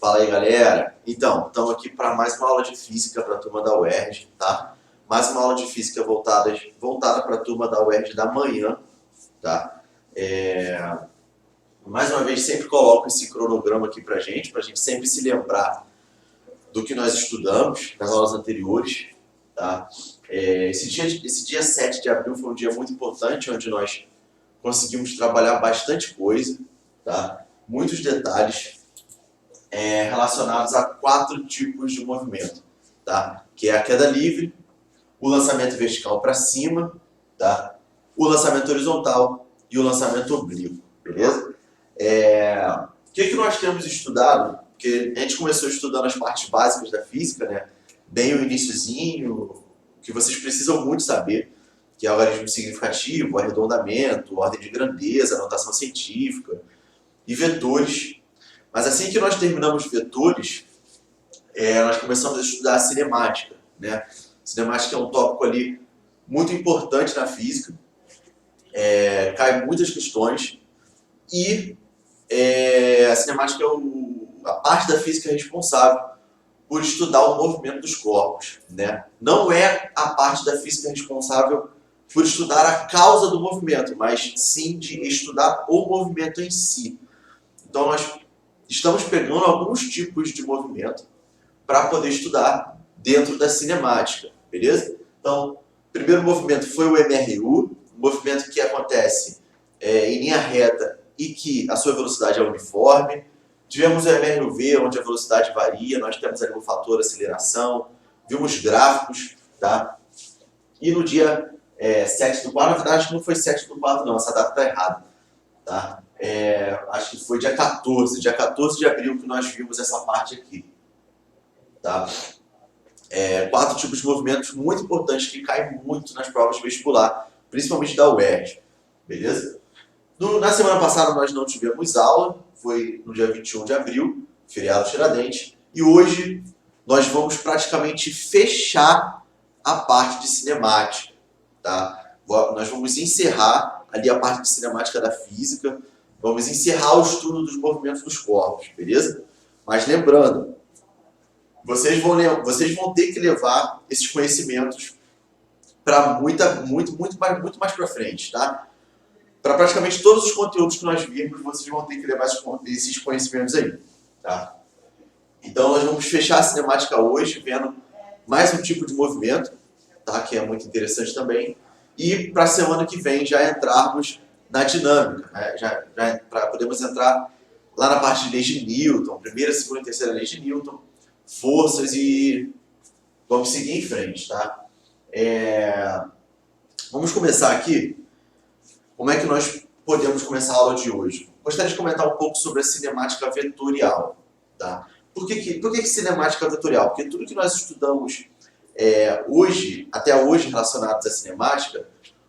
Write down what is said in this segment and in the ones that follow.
Fala aí, galera. Então, estamos aqui para mais uma aula de física para a turma da UERJ, tá? Mais uma aula de física voltada para a turma da UERJ da manhã, tá? Mais uma vez, sempre coloco esse cronograma aqui para gente sempre se lembrar do que nós estudamos nas aulas anteriores, tá? Esse dia 7 de abril foi um dia muito importante, onde nós conseguimos trabalhar bastante coisa, tá? Muitos detalhes relacionados a 4 tipos de movimento, tá? Que é a queda livre, o lançamento vertical para cima, tá? O lançamento horizontal e o lançamento oblíquo, beleza? O que nós temos estudado? Porque a gente começou estudando as partes básicas da física, né? Bem o iniciozinho, que vocês precisam muito saber, que é o algarismo significativo, arredondamento, ordem de grandeza, notação científica e vetores. Mas assim que nós terminamos vetores, nós começamos a estudar a cinemática, né? Cinemática é um tópico ali muito importante na física, cai muitas questões e a cinemática é a parte da física responsável por estudar o movimento dos corpos, né? Não é a parte da física responsável por estudar a causa do movimento, mas sim de estudar o movimento em si. Então nós estamos pegando alguns tipos de movimento para poder estudar dentro da cinemática, beleza? Então, o primeiro movimento foi o MRU, um movimento que acontece em linha reta e que a sua velocidade é uniforme. Tivemos o MRUV, onde a velocidade varia, nós temos ali o fator aceleração, vimos gráficos, tá? E no dia 7/4, na verdade acho que não foi 7/4 não, essa data está errada, tá? Acho que foi dia 14 de abril que nós vimos essa parte aqui, tá? 4 tipos de movimentos muito importantes que caem muito nas provas de vestibular, principalmente da UERJ, beleza? Na semana passada nós não tivemos aula, foi no dia 21 de abril, feriado Tiradentes, e hoje nós vamos praticamente fechar a parte de cinemática, tá? Nós vamos encerrar ali a parte de cinemática da física, vamos encerrar o estudo dos movimentos dos corpos, beleza? Mas lembrando, vocês vão ter que levar esses conhecimentos para muito mais para frente, tá? Para praticamente todos os conteúdos que nós virmos, vocês vão ter que levar esses conhecimentos aí, tá? Então nós vamos fechar a cinemática hoje vendo mais um tipo de movimento, tá? Que é muito interessante também. E para a semana que vem já entrarmos na dinâmica, né? Para podermos entrar lá na parte de leis de Newton, primeira, segunda e terceira leis de Newton, forças, e vamos seguir em frente, tá? Vamos começar aqui. Como é que nós podemos começar a aula de hoje? Gostaria de comentar um pouco sobre a cinemática vetorial, tá? Por que cinemática vetorial? Porque tudo que nós estudamos até hoje relacionados à cinemática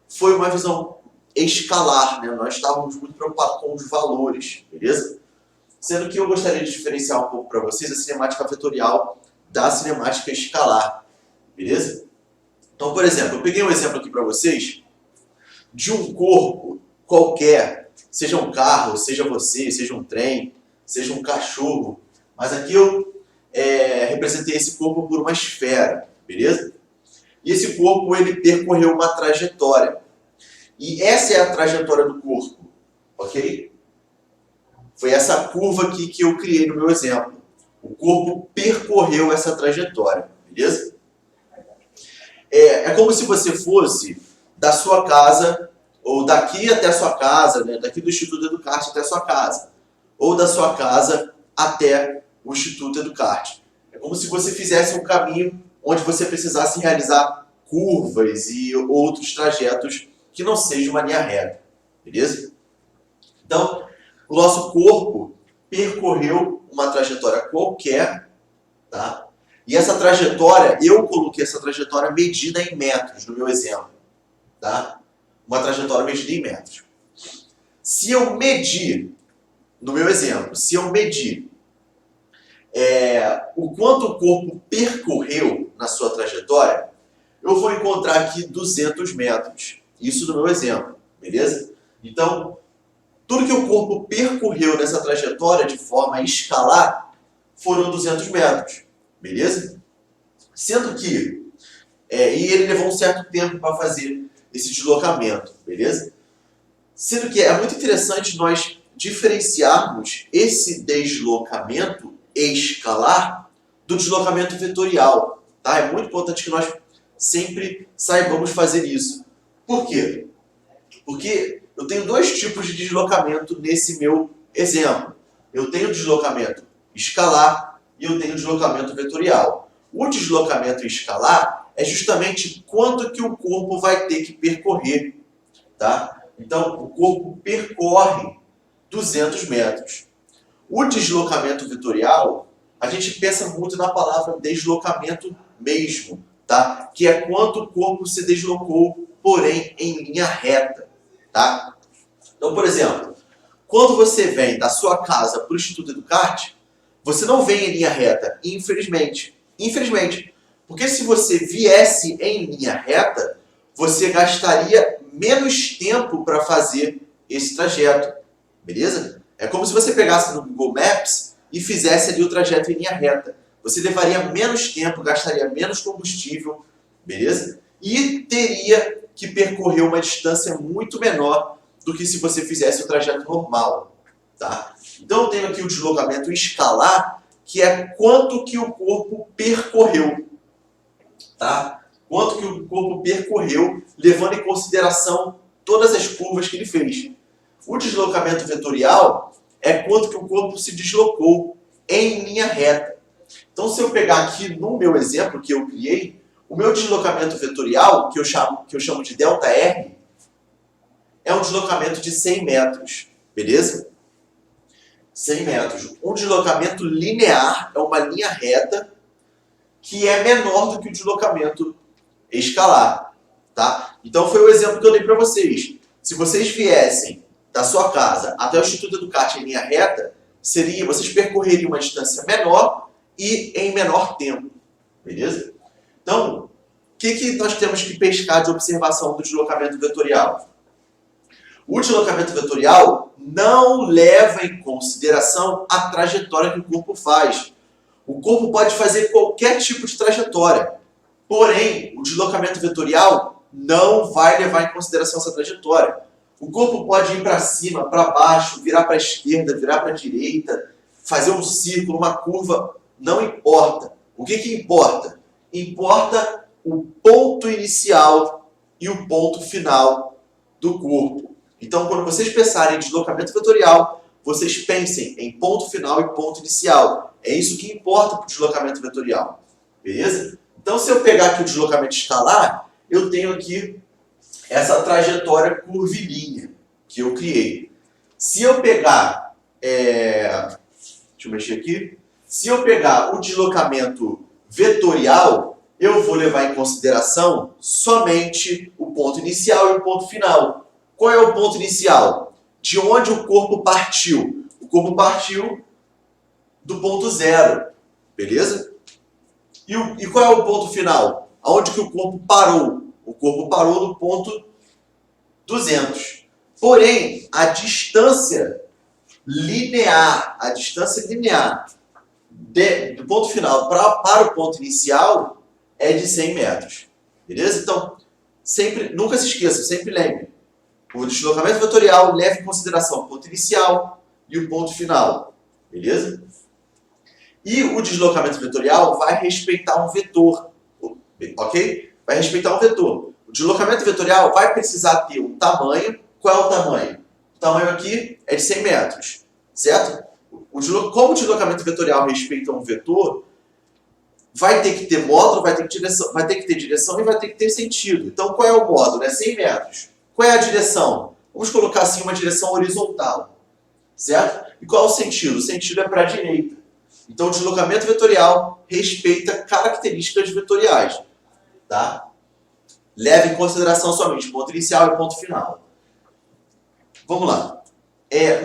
foi uma visão escalar, né? Nós estávamos muito preocupados com os valores, beleza? Sendo que eu gostaria de diferenciar um pouco para vocês a cinemática vetorial da cinemática escalar, beleza? Então, por exemplo, eu peguei um exemplo aqui para vocês de um corpo qualquer, seja um carro, seja você, seja um trem, seja um cachorro, mas aqui eu representei esse corpo por uma esfera, beleza? E esse corpo ele percorreu uma trajetória. E essa é a trajetória do corpo, ok? Foi essa curva aqui que eu criei no meu exemplo. O corpo percorreu essa trajetória, beleza? É como se você fosse da sua casa, ou daqui até a sua casa, né? Daqui do Instituto Educarte até a sua casa, ou da sua casa até o Instituto Educarte. É como se você fizesse um caminho onde você precisasse realizar curvas e outros trajetos que não sejam uma linha reta, beleza? Então, o nosso corpo percorreu uma trajetória qualquer, tá? E essa trajetória, eu coloquei essa trajetória medida em metros no meu exemplo, tá? Uma trajetória medida em metros. Se eu medir, no meu exemplo, o quanto o corpo percorreu na sua trajetória, eu vou encontrar aqui 200 metros. Isso no meu exemplo, beleza? Então, tudo que o corpo percorreu nessa trajetória de forma escalar foram 200 metros, beleza? Sendo que, e ele levou um certo tempo para fazer esse deslocamento, beleza? Sendo que é muito interessante nós diferenciarmos esse deslocamento escalar do deslocamento vetorial, tá? É muito importante que nós sempre saibamos fazer isso. Por quê? Porque eu tenho dois tipos de deslocamento nesse meu exemplo. Eu tenho deslocamento escalar e eu tenho deslocamento vetorial. O deslocamento escalar é justamente quanto que o corpo vai ter que percorrer, tá? Então, o corpo percorre 200 metros. O deslocamento vetorial, a gente pensa muito na palavra deslocamento mesmo, tá? Que é quanto o corpo se deslocou, porém em linha reta, tá? Então, por exemplo, quando você vem da sua casa para o Instituto Educarte, você não vem em linha reta, infelizmente. Infelizmente. Porque se você viesse em linha reta, você gastaria menos tempo para fazer esse trajeto, beleza? É como se você pegasse no Google Maps e fizesse ali o trajeto em linha reta. Você levaria menos tempo, gastaria menos combustível, beleza? E teria que percorrer uma distância muito menor do que se você fizesse o trajeto normal, tá? Então eu tenho aqui o deslocamento escalar, que é quanto que o corpo percorreu, tá? Quanto que o corpo percorreu, levando em consideração todas as curvas que ele fez. O deslocamento vetorial é quanto que o corpo se deslocou em linha reta. Então, se eu pegar aqui no meu exemplo que eu criei, o meu deslocamento vetorial, que eu chamo de ΔR, é um deslocamento de 100 metros, beleza? 100 metros. Um deslocamento linear é uma linha reta que é menor do que o deslocamento escalar, tá? Então foi o exemplo que eu dei para vocês. Se vocês viessem da sua casa até o Instituto Educarte em linha reta, vocês percorreriam uma distância menor e em menor tempo, beleza? Então, o que nós temos que pescar de observação do deslocamento vetorial? O deslocamento vetorial não leva em consideração a trajetória que o corpo faz. O corpo pode fazer qualquer tipo de trajetória, porém, o deslocamento vetorial não vai levar em consideração essa trajetória. O corpo pode ir para cima, para baixo, virar para a esquerda, virar para a direita, fazer um círculo, uma curva, não importa. O que importa? Importa o ponto inicial e o ponto final do corpo. Então, quando vocês pensarem em deslocamento vetorial, vocês pensem em ponto final e ponto inicial. É isso que importa para o deslocamento vetorial. Beleza? Então, se eu pegar aqui o deslocamento escalar, eu tenho aqui essa trajetória curvilínea que eu criei. Se eu pegar... deixa eu mexer aqui. Se eu pegar o deslocamento vetorial, eu vou levar em consideração somente o ponto inicial e o ponto final. Qual é o ponto inicial? De onde o corpo partiu? O corpo partiu do ponto zero, beleza? E qual é o ponto final? Aonde que o corpo parou? O corpo parou no ponto 200. Porém, a distância linear do ponto final para o ponto inicial é de 100 metros, beleza? Então, nunca se esqueça, sempre lembre. O deslocamento vetorial leva em consideração o ponto inicial e o ponto final, beleza? E o deslocamento vetorial vai respeitar um vetor, ok? Vai respeitar um vetor. O deslocamento vetorial vai precisar ter um tamanho. Qual é o tamanho? O tamanho aqui é de 100 metros, certo? Como o deslocamento vetorial respeita um vetor, vai ter que ter módulo, vai ter que ter direção e vai ter que ter sentido. Então, qual é o módulo? É 100 metros. Qual é a direção? Vamos colocar assim uma direção horizontal, certo? E qual é o sentido? O sentido é para a direita. Então, o deslocamento vetorial respeita características vetoriais, tá? Leva em consideração somente ponto inicial e ponto final. Vamos lá.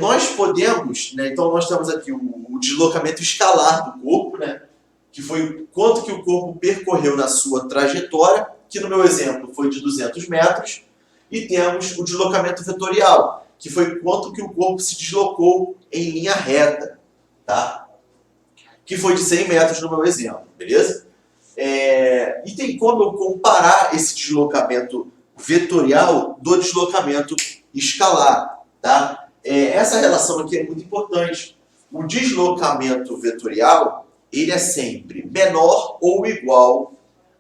Nós podemos, né, então nós temos aqui o deslocamento escalar do corpo, né, que foi quanto que o corpo percorreu na sua trajetória, que no meu exemplo foi de 200 metros, e temos o deslocamento vetorial, que foi quanto que o corpo se deslocou em linha reta, tá? que foi de 100 metros no meu exemplo, beleza? E tem como eu comparar esse deslocamento vetorial do deslocamento escalar, tá? Essa relação aqui é muito importante. O deslocamento vetorial, ele é sempre menor ou igual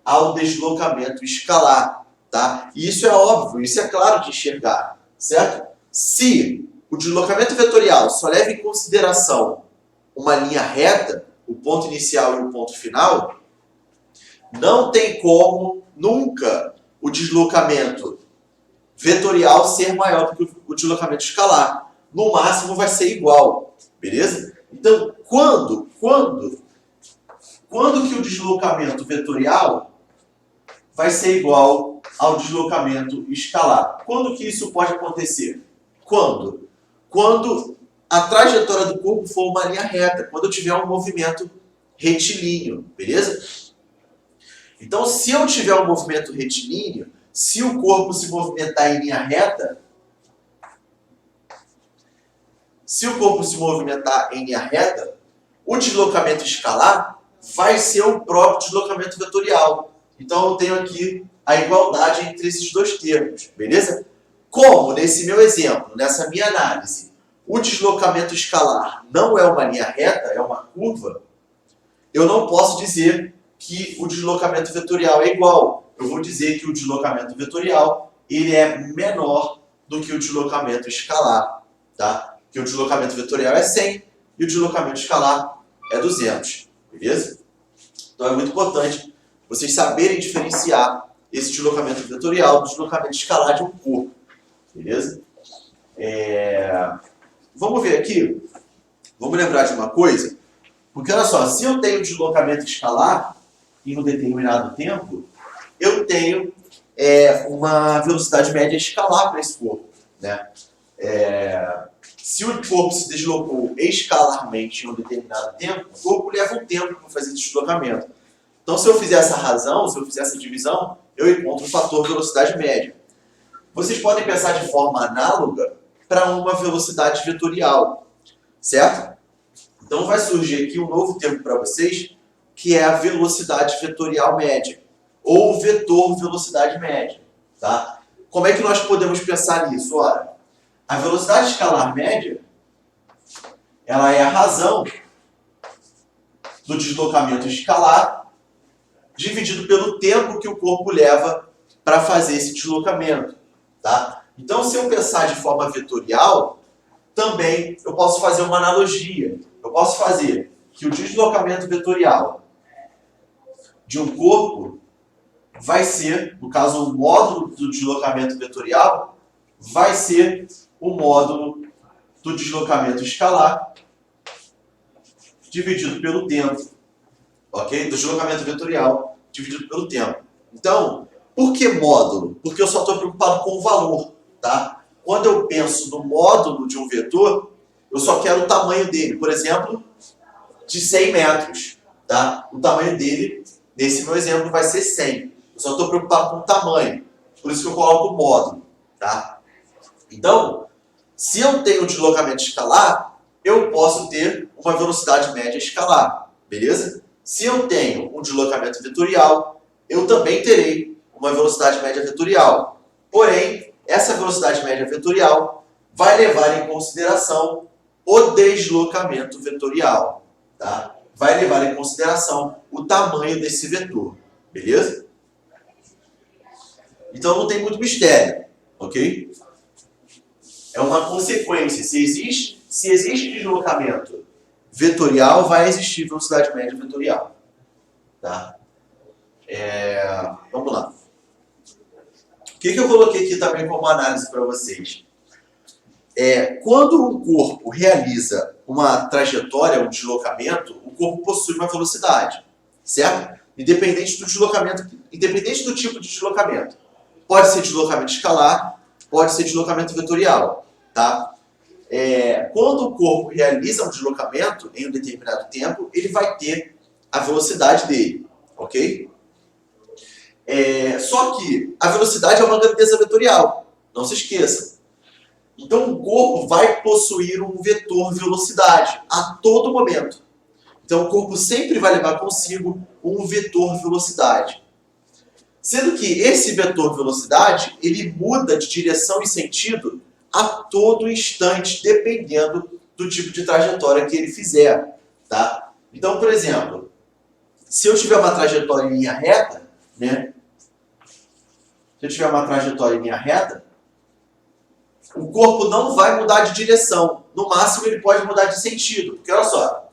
ao deslocamento escalar, tá? E isso é óbvio, isso é claro de enxergar, certo? Se o deslocamento vetorial só leva em consideração uma linha reta, o ponto inicial e o ponto final, não tem como nunca o deslocamento vetorial ser maior do que o deslocamento escalar. No máximo vai ser igual, beleza? Então, quando que o deslocamento vetorial vai ser igual ao deslocamento escalar? Quando que isso pode acontecer? Quando a trajetória do corpo for uma linha reta, quando eu tiver um movimento retilíneo, beleza? Então, se eu tiver um movimento retilíneo, se o corpo se movimentar em linha reta, o deslocamento escalar vai ser o próprio deslocamento vetorial. Então, eu tenho aqui a igualdade entre esses dois termos, beleza? Como, nesse meu exemplo, nessa minha análise, o deslocamento escalar não é uma linha reta, é uma curva, eu não posso dizer que o deslocamento vetorial é igual. Eu vou dizer que o deslocamento vetorial ele é menor do que o deslocamento escalar, tá? Que o deslocamento vetorial é 100 e o deslocamento escalar é 200, beleza? Então é muito importante vocês saberem diferenciar esse deslocamento vetorial do deslocamento escalar de um corpo, beleza? Vamos ver aqui, vamos lembrar de uma coisa, porque olha só, se eu tenho deslocamento escalar em um determinado tempo, eu tenho uma velocidade média escalar para esse corpo, né? Se o corpo se deslocou escalarmente em um determinado tempo, o corpo leva um tempo para fazer esse deslocamento. Então, se eu fizer essa razão, se eu fizer essa divisão, eu encontro o fator velocidade média. Vocês podem pensar de forma análoga para uma velocidade vetorial, certo? Então, vai surgir aqui um novo termo para vocês, que é a velocidade vetorial média, ou vetor velocidade média, tá? Como é que nós podemos pensar nisso? Ora, a velocidade escalar média, ela é a razão do deslocamento escalar dividido pelo tempo que o corpo leva para fazer esse deslocamento, tá? Então, se eu pensar de forma vetorial, também eu posso fazer uma analogia. Eu posso fazer que o deslocamento vetorial de um corpo vai ser, no caso, o módulo do deslocamento vetorial vai ser o módulo do deslocamento escalar dividido pelo tempo, ok? Do deslocamento vetorial dividido pelo tempo. Então, por que módulo? Porque eu só estou preocupado com o valor, tá? Quando eu penso no módulo de um vetor, eu só quero o tamanho dele, por exemplo, de 100 metros, tá? O tamanho dele, nesse meu exemplo, vai ser 100. Eu só estou preocupado com o tamanho, por isso que eu coloco o módulo, tá? Então, se eu tenho um deslocamento escalar, eu posso ter uma velocidade média escalar, beleza? Se eu tenho um deslocamento vetorial, eu também terei uma velocidade média vetorial. Porém, essa velocidade média vetorial vai levar em consideração o deslocamento vetorial, tá? Vai levar em consideração o tamanho desse vetor, beleza? Então não tem muito mistério, ok? É uma consequência. Se existe deslocamento vetorial, vai existir velocidade média vetorial, tá? Vamos lá. O que eu coloquei aqui também como análise para vocês? Quando um corpo realiza uma trajetória, um deslocamento, o corpo possui uma velocidade, certo? Independente do deslocamento, independente do tipo de deslocamento. Pode ser deslocamento escalar, pode ser deslocamento vetorial, tá? Quando o corpo realiza um deslocamento em um determinado tempo, ele vai ter a velocidade dele, ok? Só que a velocidade é uma grandeza vetorial, não se esqueçam. Então o corpo vai possuir um vetor velocidade a todo momento. Então o corpo sempre vai levar consigo um vetor velocidade. Sendo que esse vetor velocidade, ele muda de direção e sentido a todo instante, dependendo do tipo de trajetória que ele fizer, tá? Então, por exemplo, se eu tiver uma trajetória em linha reta, né? Se eu tiver uma trajetória em linha reta, o corpo não vai mudar de direção. No máximo, ele pode mudar de sentido. Porque, olha só,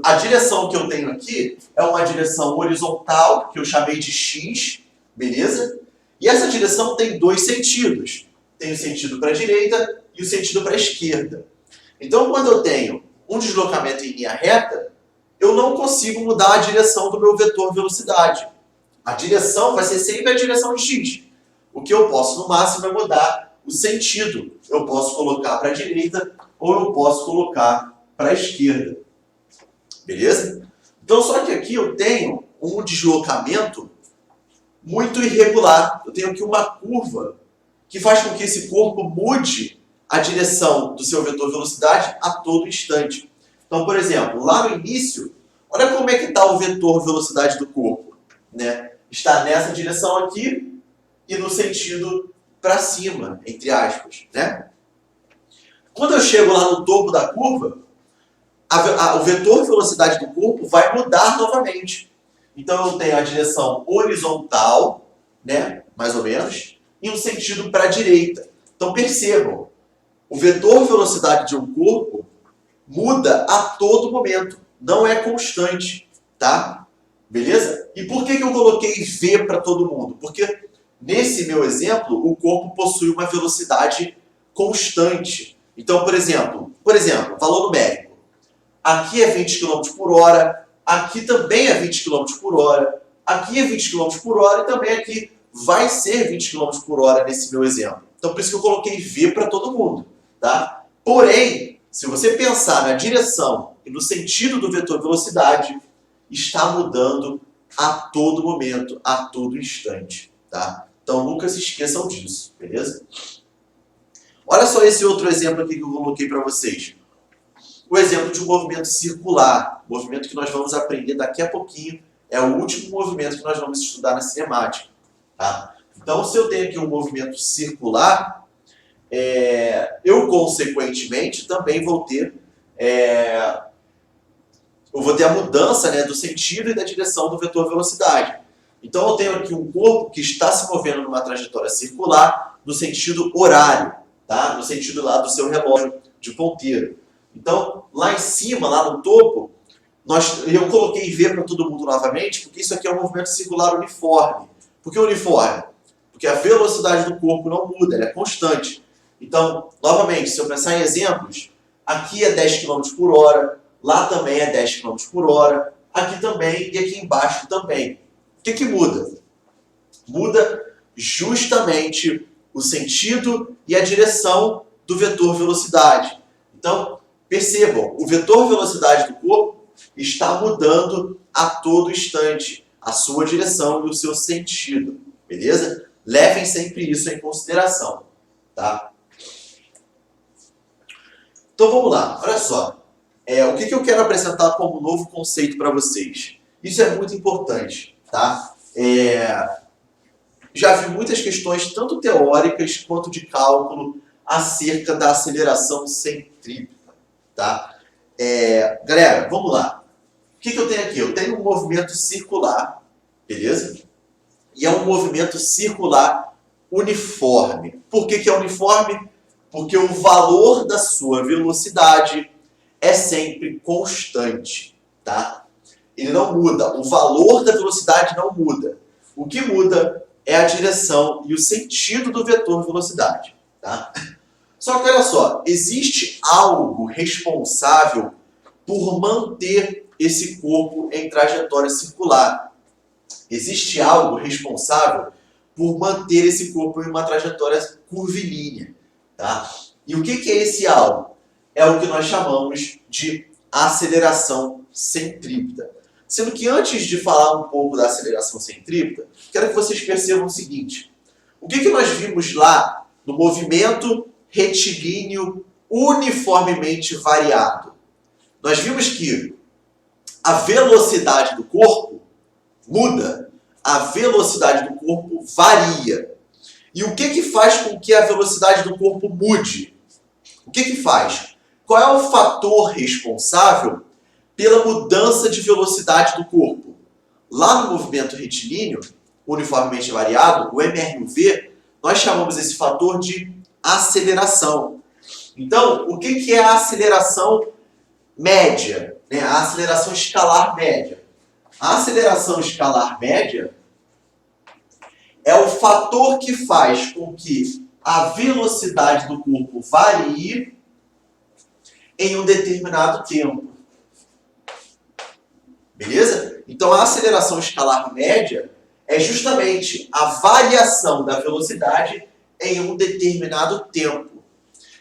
a direção que eu tenho aqui é uma direção horizontal, que eu chamei de X, beleza? E essa direção tem dois sentidos. Tem o sentido para a direita e o sentido para a esquerda. Então, quando eu tenho um deslocamento em linha reta, eu não consigo mudar a direção do meu vetor velocidade. A direção vai ser sempre a direção de X. O que eu posso, no máximo, é mudar o sentido. Eu posso colocar para a direita ou eu posso colocar para a esquerda. Beleza? Então, só que aqui eu tenho um deslocamento muito irregular. Eu tenho aqui uma curva que faz com que esse corpo mude a direção do seu vetor velocidade a todo instante. Então, por exemplo, lá no início, olha como é que está o vetor velocidade do corpo, né? Está nessa direção aqui e no sentido para cima, entre aspas, né? Quando eu chego lá no topo da curva, o vetor velocidade do corpo vai mudar novamente. Então eu tenho a direção horizontal, né, mais ou menos, e um sentido para a direita. Então percebam, o vetor velocidade de um corpo muda a todo momento, não é constante, tá? Beleza? E por que eu coloquei V para todo mundo? Porque nesse meu exemplo, o corpo possui uma velocidade constante. Então, por exemplo, valor numérico. Aqui é 20 km por hora, aqui também é 20 km por hora, aqui é 20 km por hora e também aqui vai ser 20 km por hora nesse meu exemplo. Então, por isso que eu coloquei V para todo mundo, tá? Porém, se você pensar na direção e no sentido do vetor velocidade, está mudando a todo momento, a todo instante, tá? Então, nunca se esqueçam disso, beleza? Olha só esse outro exemplo aqui que eu coloquei para vocês. O exemplo de um movimento circular, movimento que nós vamos aprender daqui a pouquinho, é o último movimento que nós vamos estudar na cinemática, tá? Então, se eu tenho aqui um movimento circular, eu, consequentemente, também vou ter a mudança, né, do sentido e da direção do vetor velocidade. Então, eu tenho aqui um corpo que está se movendo numa trajetória circular no sentido horário, tá? No sentido lá do seu relógio de ponteiro. Então, lá em cima, lá no topo, eu coloquei V para todo mundo novamente, porque isso aqui é um movimento circular uniforme. Por que uniforme? Porque a velocidade do corpo não muda, ela é constante. Então, novamente, se eu pensar em exemplos, aqui é 10 km por hora, lá também é 10 km por hora, aqui também e aqui embaixo também. O que muda? Muda justamente o sentido e a direção do vetor velocidade. Então, percebam, o vetor velocidade do corpo está mudando a todo instante a sua direção e o seu sentido, beleza? Levem sempre isso em consideração, tá? Então vamos lá, olha só. O que eu quero apresentar como novo conceito para vocês? Isso é muito importante, tá? Já vi muitas questões, tanto teóricas quanto de cálculo, acerca da aceleração centrípeta, tá? Galera, vamos lá. O que eu tenho aqui? Eu tenho um movimento circular, beleza? E é um movimento circular uniforme. Por que é uniforme? Porque o valor da sua velocidade é sempre constante, tá? Ele não muda. O valor da velocidade não muda. O que muda é a direção e o sentido do vetor velocidade, tá? Só que olha só, existe algo responsável por manter esse corpo em trajetória circular. Existe algo responsável por manter esse corpo em uma trajetória curvilínea, tá? E o que é esse algo? É o que nós chamamos de aceleração centrípeta. Sendo que antes de falar um pouco da aceleração centrípeta, quero que vocês percebam o seguinte. O que nós vimos lá no movimento retilíneo uniformemente variado? Nós vimos que a velocidade do corpo muda, a velocidade do corpo varia. E o que faz com que a velocidade do corpo mude? O que faz? Qual é o fator responsável pela mudança de velocidade do corpo? Lá no movimento retilíneo, uniformemente variado, o MR/V, nós chamamos esse fator de aceleração. Então, o que é a aceleração média? A aceleração escalar média. A aceleração escalar média é o fator que faz com que a velocidade do corpo varie em um determinado tempo. Beleza? Então, a aceleração escalar média é justamente a variação da velocidade em um determinado tempo.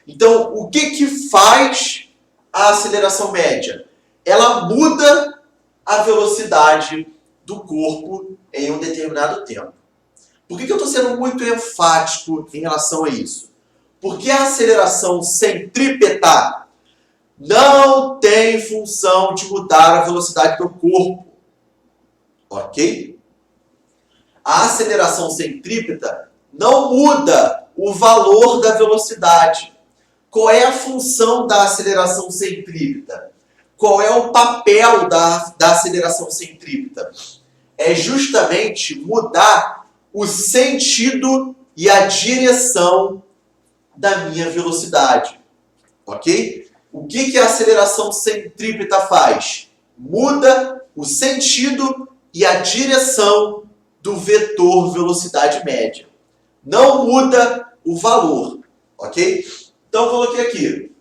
Então, o que faz a aceleração média? Ela muda a velocidade do corpo em um determinado tempo. Por que eu estou sendo muito enfático em relação a isso? Porque a aceleração centrípeta não tem função de mudar a velocidade do corpo. Ok? A aceleração centrípeta não muda o valor da velocidade. Qual é a função da aceleração centrípeta? Qual é o papel da aceleração centrípeta? É justamente mudar o sentido e a direção da minha velocidade. Ok? O que a aceleração centrípeta faz? Muda o sentido e a direção do vetor velocidade média. Não muda o valor. Ok? Então, eu coloquei aqui.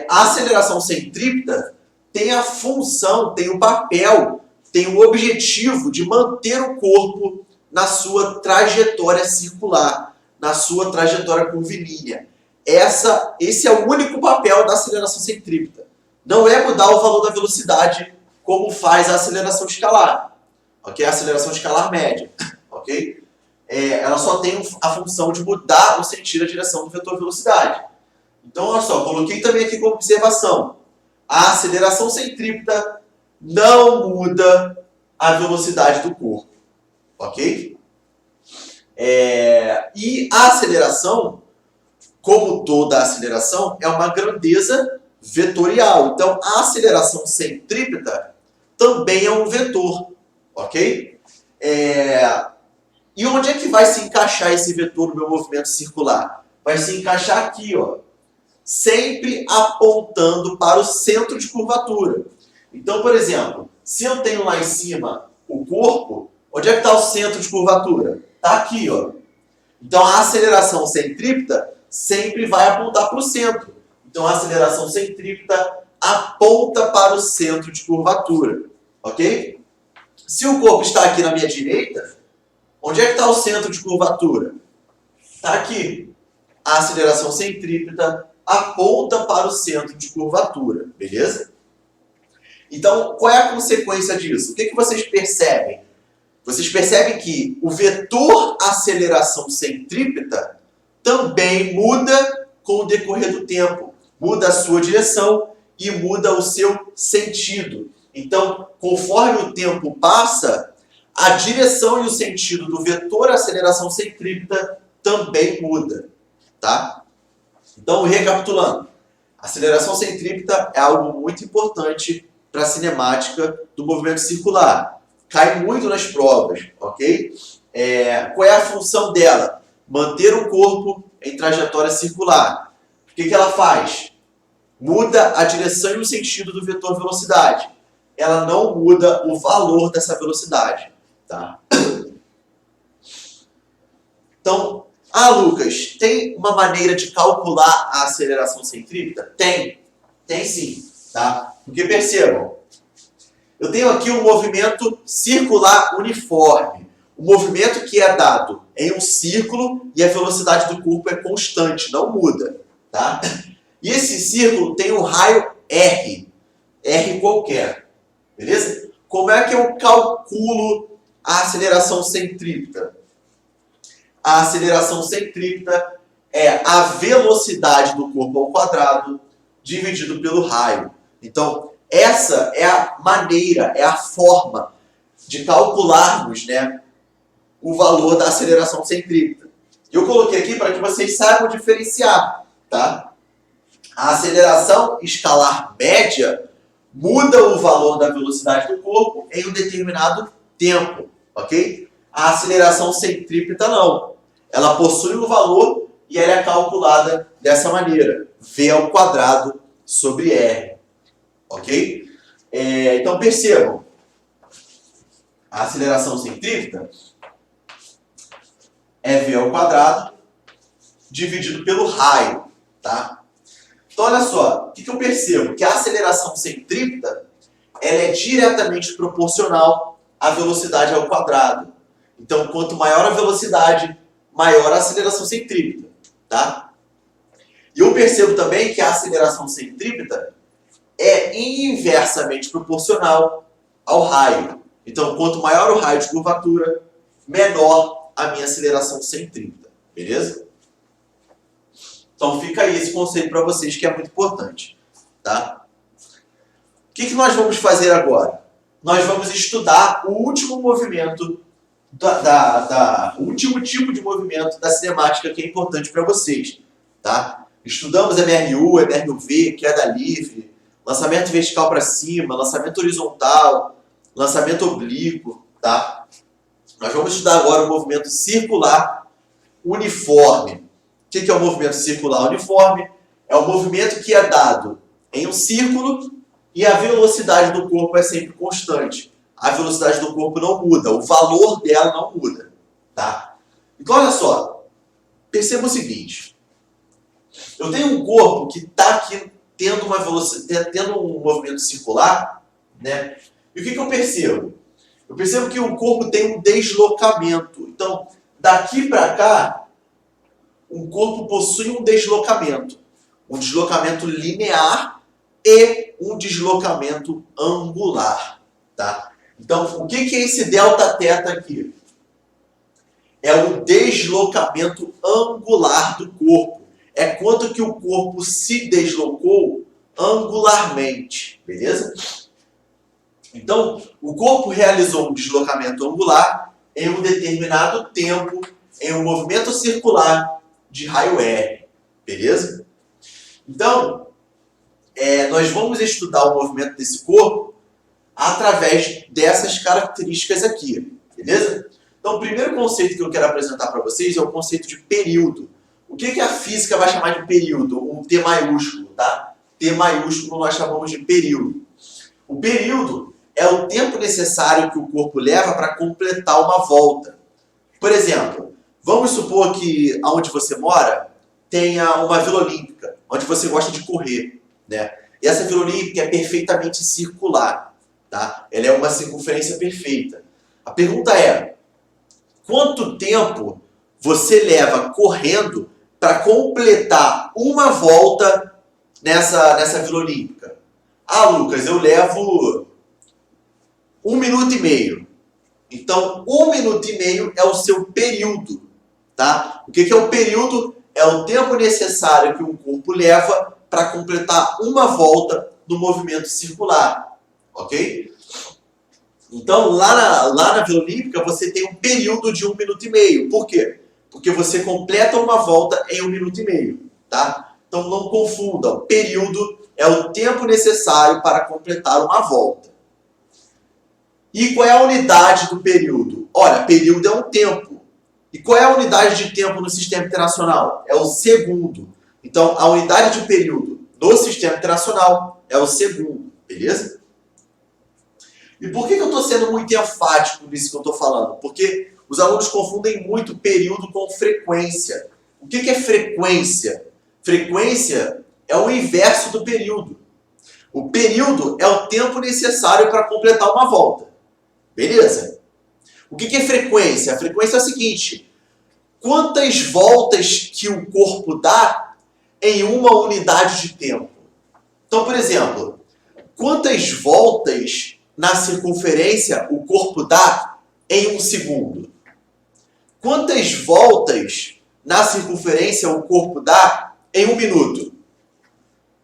A aceleração centrípeta tem a função, tem o papel, tem o objetivo de manter o corpo na sua trajetória circular, na sua trajetória curvilínea. Esse é o único papel da aceleração centrípeta. Não é mudar o valor da velocidade como faz a aceleração escalar. Ok? A aceleração escalar média. Ok? Ela só tem a função de mudar o sentido e a direção do vetor velocidade. Então, olha só, coloquei também aqui como observação. A aceleração centrípeta não muda a velocidade do corpo. Ok? E a aceleração, como toda aceleração, é uma grandeza vetorial. Então, a aceleração centrípeta também é um vetor. Ok? E onde é que vai se encaixar esse vetor no meu movimento circular? Vai se encaixar aqui, ó, sempre apontando para o centro de curvatura. Então, por exemplo, se eu tenho lá em cima o corpo, onde é que está o centro de curvatura? Está aqui, ó. Então, a aceleração centrípeta sempre vai apontar para o centro. Então, a aceleração centrípeta aponta para o centro de curvatura. Ok? Se o corpo está aqui na minha direita, onde é que está o centro de curvatura? Está aqui. A aceleração centrípeta aponta para o centro de curvatura. Beleza? Então, qual é a consequência disso? O que vocês percebem? Vocês percebem que o vetor aceleração centrípeta também muda com o decorrer do tempo. Muda a sua direção e muda o seu sentido. Então, conforme o tempo passa, a direção e o sentido do vetor aceleração centrípeta também muda. Tá? Então, recapitulando. A aceleração centrípeta é algo muito importante para a cinemática do movimento circular. Cai muito nas provas, ok? Qual é a função dela? Manter o corpo em trajetória circular. O que ela faz? Muda a direção e o sentido do vetor velocidade. Ela não muda o valor dessa velocidade. Tá? Então, Lucas, tem uma maneira de calcular a aceleração centrípeta? Tem sim. Tá? Porque percebam, eu tenho aqui um movimento circular uniforme. Um movimento que é dado em um círculo e a velocidade do corpo é constante, não muda. Tá? E esse círculo tem um raio R. R qualquer. Beleza? Como é que eu calculo a aceleração centrípeta? A aceleração centrípeta é a velocidade do corpo ao quadrado dividido pelo raio. Então, essa é a maneira, é a forma de calcularmos, né, o valor da aceleração centrípeta. Eu coloquei aqui para que vocês saibam diferenciar, tá? A aceleração escalar média muda o valor da velocidade do corpo em um determinado tempo, ok? A aceleração centrípeta não. Ela possui um valor e ela é calculada dessa maneira, v² sobre r, ok? Então percebam, a aceleração centrípeta é v² dividido pelo raio, tá? Então olha só, o que eu percebo? Que a aceleração centrípeta ela é diretamente proporcional à velocidade ao quadrado. Então quanto maior a velocidade, maior a aceleração centrípeta, tá? E eu percebo também que a aceleração centrípeta é inversamente proporcional ao raio. Então, quanto maior o raio de curvatura, menor a minha aceleração centrípeta, beleza? Então fica aí esse conceito para vocês que é muito importante, tá? O que nós vamos fazer agora? Nós vamos estudar o último movimento o último tipo de movimento da cinemática que é importante para vocês, tá? Estudamos MRU, MRUV, queda livre, lançamento vertical para cima, lançamento horizontal, lançamento oblíquo, tá? Nós vamos estudar agora o movimento circular uniforme. O que é o movimento circular uniforme? É o movimento que é dado em um círculo e a velocidade do corpo é sempre constante. A velocidade do corpo não muda, o valor dela não muda, tá? Então, olha só, perceba o seguinte, eu tenho um corpo que está aqui tendo uma velocidade, tendo um movimento circular, né? E o que eu percebo? Eu percebo que o corpo tem um deslocamento. Então, daqui para cá, um corpo possui um deslocamento linear e um deslocamento angular, tá? Então, o que é esse delta-teta aqui? É o deslocamento angular do corpo. É quanto que o corpo se deslocou angularmente, beleza? Então, o corpo realizou um deslocamento angular em um determinado tempo, em um movimento circular de raio R, beleza? Então, nós vamos estudar o movimento desse corpo através dessas características aqui, beleza? Então, o primeiro conceito que eu quero apresentar para vocês é o conceito de período. O que a física vai chamar de período? Um T maiúsculo, tá? T maiúsculo nós chamamos de período. O período é o tempo necessário que o corpo leva para completar uma volta. Por exemplo, vamos supor que onde você mora tenha uma Vila Olímpica, onde você gosta de correr, né? E essa Vila Olímpica é perfeitamente circular, tá? Ela é uma circunferência perfeita. A pergunta é, quanto tempo você leva correndo para completar uma volta nessa Vila Olímpica? Ah, Lucas, eu levo 1 minuto e meio. Então, 1 minuto e meio é o seu período, tá? O que é o período? É o tempo necessário que um corpo leva para completar uma volta no movimento circular, ok? Então, lá na Vila Olímpica, você tem um período de 1 minuto e meio. Por quê? Porque você completa uma volta em 1 minuto e meio, tá? Então, não confundam. Período é o tempo necessário para completar uma volta. E qual é a unidade do período? Olha, período é um tempo. E qual é a unidade de tempo no sistema internacional? É o segundo. Então, a unidade de período no sistema internacional é o segundo, beleza? E por que eu estou sendo muito enfático nisso que eu estou falando? Porque os alunos confundem muito período com frequência. O que é frequência? Frequência é o inverso do período. O período é o tempo necessário para completar uma volta. Beleza? O que é frequência? A frequência é o seguinte: quantas voltas que o corpo dá em uma unidade de tempo? Então, por exemplo, quantas voltas na circunferência o corpo dá em 1 segundo? Quantas voltas na circunferência o corpo dá em 1 minuto?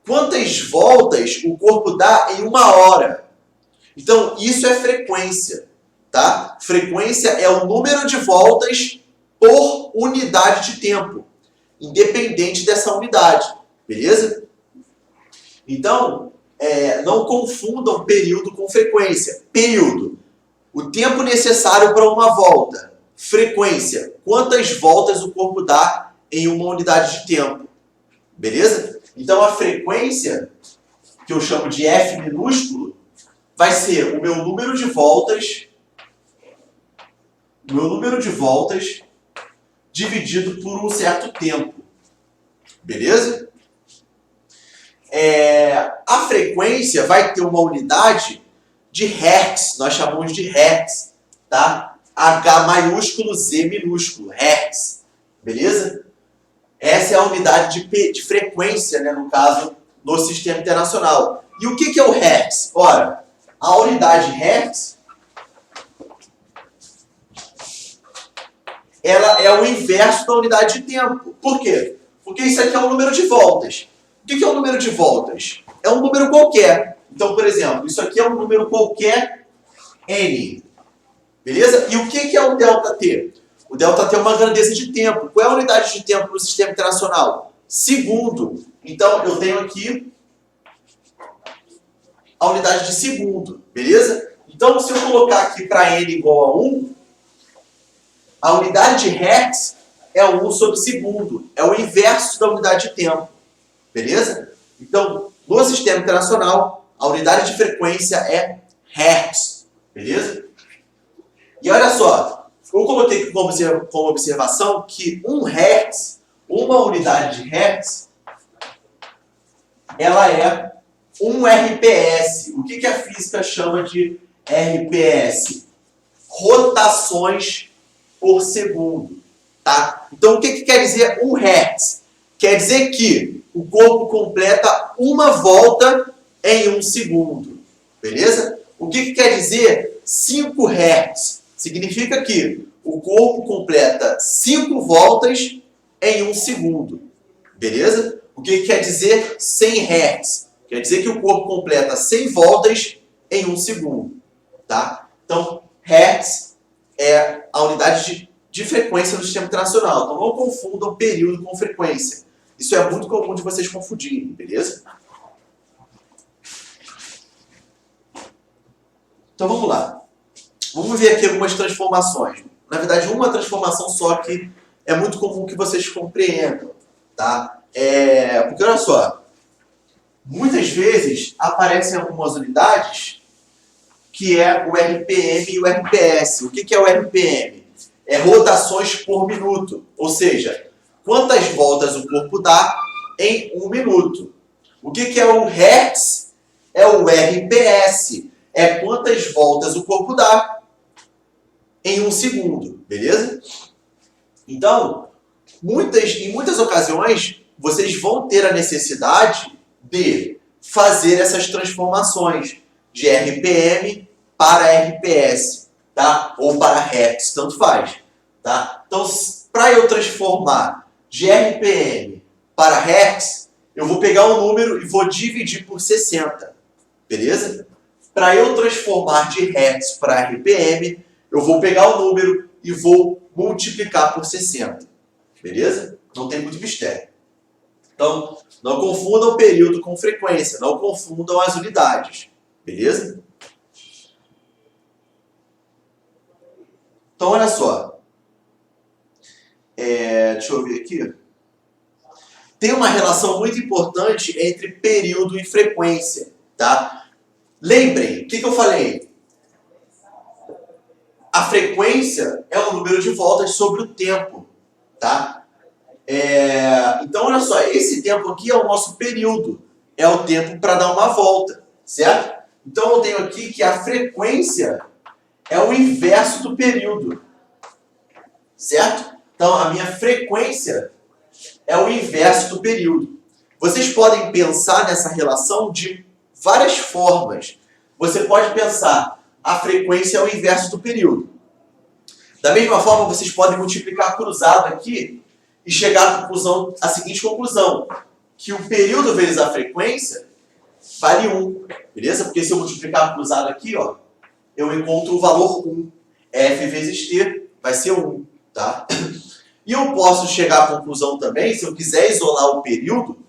quantas voltas o corpo dá em uma hora. Então, isso é frequência, tá? Frequência é o número de voltas por unidade de tempo, independente dessa unidade, beleza? Então, não confundam período com frequência. Período, o tempo necessário para uma volta. Frequência, quantas voltas o corpo dá em uma unidade de tempo, beleza? Então, a frequência, que eu chamo de F minúsculo, vai ser o meu número de voltas, dividido por um certo tempo, beleza? A frequência vai ter uma unidade de Hertz, nós chamamos de Hertz, tá? H maiúsculo, Z minúsculo, Hertz, beleza? Essa é a unidade de frequência, né, no caso, no Sistema Internacional. E o que é o Hertz? Ora, a unidade Hertz, ela é o inverso da unidade de tempo. Por quê? Porque isso aqui é um número de voltas. O que é um número de voltas? É um número qualquer. Então, por exemplo, isso aqui é um número qualquer N. Beleza? E o que é o ΔT? O ΔT é uma grandeza de tempo. Qual é a unidade de tempo no Sistema Internacional? Segundo. Então, eu tenho aqui a unidade de segundo. Beleza? Então, se eu colocar aqui para N igual a 1, a unidade de Hertz é 1 sobre segundo. É o inverso da unidade de tempo. Beleza? Então, no Sistema Internacional, a unidade de frequência é Hertz. Beleza? E olha só, eu coloquei aqui como observação que 1 Hertz, uma unidade de Hertz, ela é 1 RPS. O que a física chama de RPS? Rotações por segundo. Tá? Então, o que quer dizer 1 Hertz? Quer dizer que o corpo completa uma volta em 1 segundo. Beleza? O que quer dizer 5 Hertz? Significa que o corpo completa 5 voltas em 1 segundo. Beleza? O que quer dizer 100 Hertz? Quer dizer que o corpo completa 100 voltas em 1 segundo. Tá? Então, Hertz é a unidade de frequência do Sistema Internacional. Então, não confundam período com frequência. Isso é muito comum de vocês confundirem, beleza? Então, vamos lá. Vamos ver aqui algumas transformações. Na verdade, uma transformação só que é muito comum que vocês compreendam, tá? Porque, olha só, muitas vezes aparecem algumas unidades que é o RPM e o RPS. O que é o RPM? É rotações por minuto, ou seja, quantas voltas o corpo dá em 1 minuto. O que é o Hertz? É o RPS, é quantas voltas o corpo dá em 1 segundo, beleza? Então, em muitas ocasiões, vocês vão ter a necessidade de fazer essas transformações de RPM para RPS, tá? Ou para Hertz, tanto faz, tá? Então, para eu transformar de RPM para Hertz, eu vou pegar um número e vou dividir por 60, beleza? Para eu transformar de Hertz para RPM, eu vou pegar o número e vou multiplicar por 60, beleza? Não tem muito mistério. Então, não confundam período com frequência, não confundam as unidades, beleza? Então, olha só. Deixa eu ver aqui. Tem uma relação muito importante entre período e frequência, tá? Lembrem, o que eu falei? A frequência é o número de voltas sobre o tempo, tá? Então, olha só, esse tempo aqui é o nosso período. É o tempo para dar uma volta, certo? Então, eu tenho aqui que a frequência é o inverso do período, certo? Então, a minha frequência é o inverso do período. Vocês podem pensar nessa relação de várias formas. Você pode pensar, a frequência é o inverso do período. Da mesma forma, vocês podem multiplicar cruzado aqui e chegar à seguinte conclusão, que o período vezes a frequência vale 1, beleza? Porque se eu multiplicar cruzado aqui, ó, eu encontro o valor 1. F vezes T vai ser 1, tá? E eu posso chegar à conclusão também, se eu quiser isolar o período,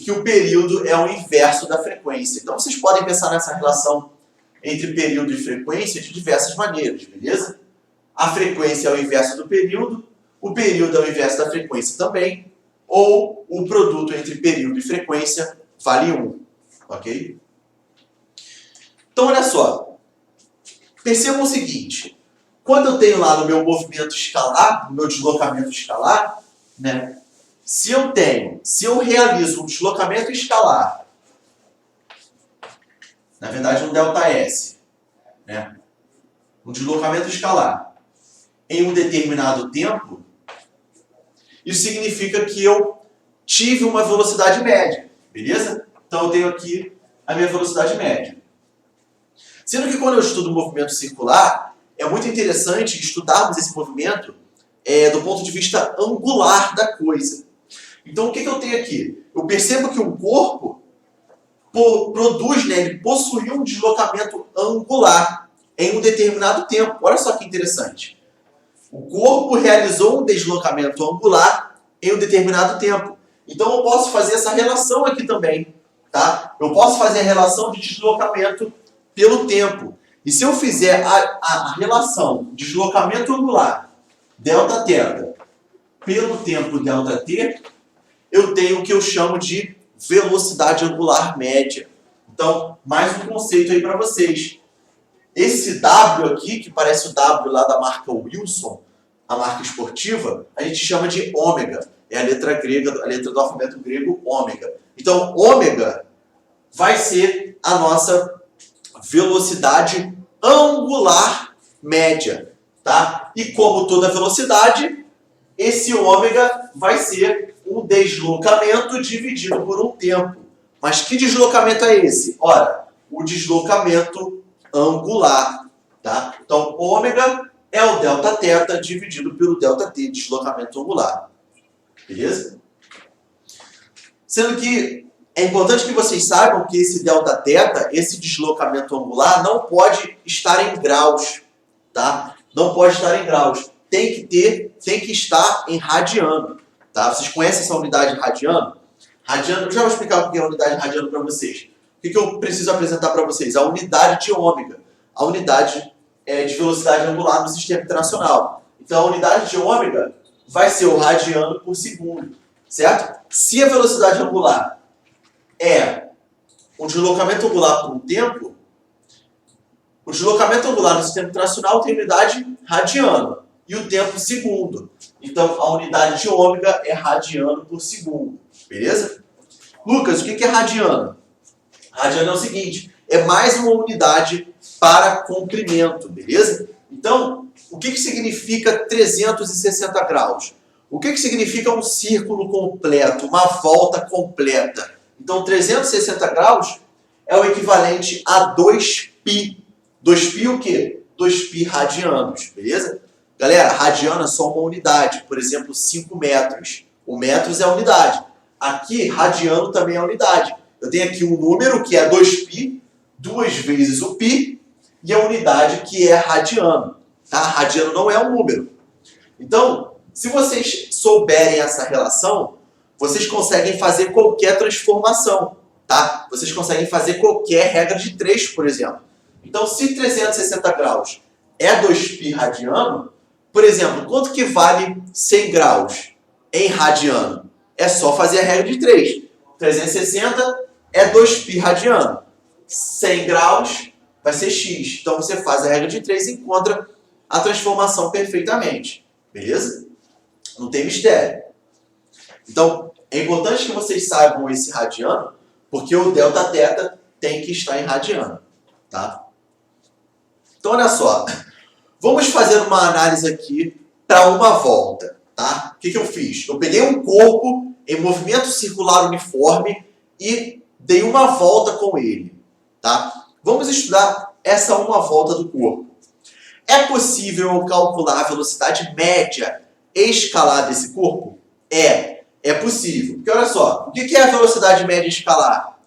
que o período é o inverso da frequência. Então vocês podem pensar nessa relação entre período e frequência de diversas maneiras, beleza? A frequência é o inverso do período, o período é o inverso da frequência também, ou o produto entre período e frequência vale 1, ok? Então olha só, percebam o seguinte, quando eu tenho lá no meu movimento escalar, no meu deslocamento escalar, né? Se eu realizo um deslocamento escalar, na verdade um ΔS, né? Um deslocamento escalar em um determinado tempo, isso significa que eu tive uma velocidade média, beleza? Então eu tenho aqui a minha velocidade média. Sendo que quando eu estudo o movimento circular, é muito interessante estudarmos esse movimento do ponto de vista angular da coisa. Então o que eu tenho aqui? Eu percebo que um corpo produz, né, ele possui um deslocamento angular em um determinado tempo. Olha só que interessante. O corpo realizou um deslocamento angular em um determinado tempo. Então eu posso fazer essa relação aqui também, tá? Eu posso fazer a relação de deslocamento pelo tempo. E se eu fizer a relação deslocamento angular Δθ pelo tempo ΔT, eu tenho o que eu chamo de velocidade angular média. Então, mais um conceito aí para vocês. Esse W aqui, que parece o W lá da marca Wilson, a marca esportiva, a gente chama de ômega. É a letra grega, a letra do alfabeto grego, ômega. Então, ômega vai ser a nossa velocidade angular média, tá? E como toda velocidade, esse ômega vai ser um deslocamento dividido por um tempo. Mas que deslocamento é esse? Ora, o deslocamento angular, tá? Então, ômega é o Δθ dividido pelo ΔT, deslocamento angular. Beleza? Sendo que é importante que vocês saibam que esse Δθ, esse deslocamento angular, não pode estar em graus, tá? Não pode estar em graus. Tem que estar em radiano, tá? Vocês conhecem essa unidade radiano? Radiano, eu já vou explicar o que é a unidade radiano para vocês. O que eu preciso apresentar para vocês? A unidade de ômega, a unidade de velocidade angular no sistema internacional. Então, a unidade de ômega vai ser o radiano por segundo, certo? Se a velocidade angular é um deslocamento angular por um tempo, o deslocamento angular no sistema internacional tem unidade radiano e o tempo segundo. Então, a unidade de ômega é radiano por segundo, beleza? Lucas, o que é radiano? Radiano é o seguinte, é mais uma unidade para comprimento, beleza? Então, o que significa 360 graus? O que significa um círculo completo, uma volta completa? Então, 360 graus é o equivalente a 2π. 2π o quê? 2π radianos, beleza? Galera, radiano é só uma unidade, por exemplo, 5 metros. O metros é a unidade. Aqui, radiano também é a unidade. Eu tenho aqui um número que é 2π, 2 vezes o π, e a unidade que é radiano. Tá? Radiano não é um número. Então, se vocês souberem essa relação, vocês conseguem fazer qualquer transformação. Tá? Vocês conseguem fazer qualquer regra de 3, por exemplo. Então, se 360 graus é 2π radiano, por exemplo, quanto que vale 100 graus em radiano? É só fazer a regra de 3. 360 é 2π radiano. 100 graus vai ser x. Então, você faz a regra de 3 e encontra a transformação perfeitamente. Beleza? Não tem mistério. Então, é importante que vocês saibam esse radiano, porque o Δθ tem que estar em radiano. Tá? Então, olha só. Vamos fazer uma análise aqui para uma volta. Tá? O que eu fiz? Eu peguei um corpo em movimento circular uniforme e dei uma volta com ele. Tá? Vamos estudar essa uma volta do corpo. É possível calcular a velocidade média escalar desse corpo? É. É possível. Porque olha só, o que é a velocidade média escalar?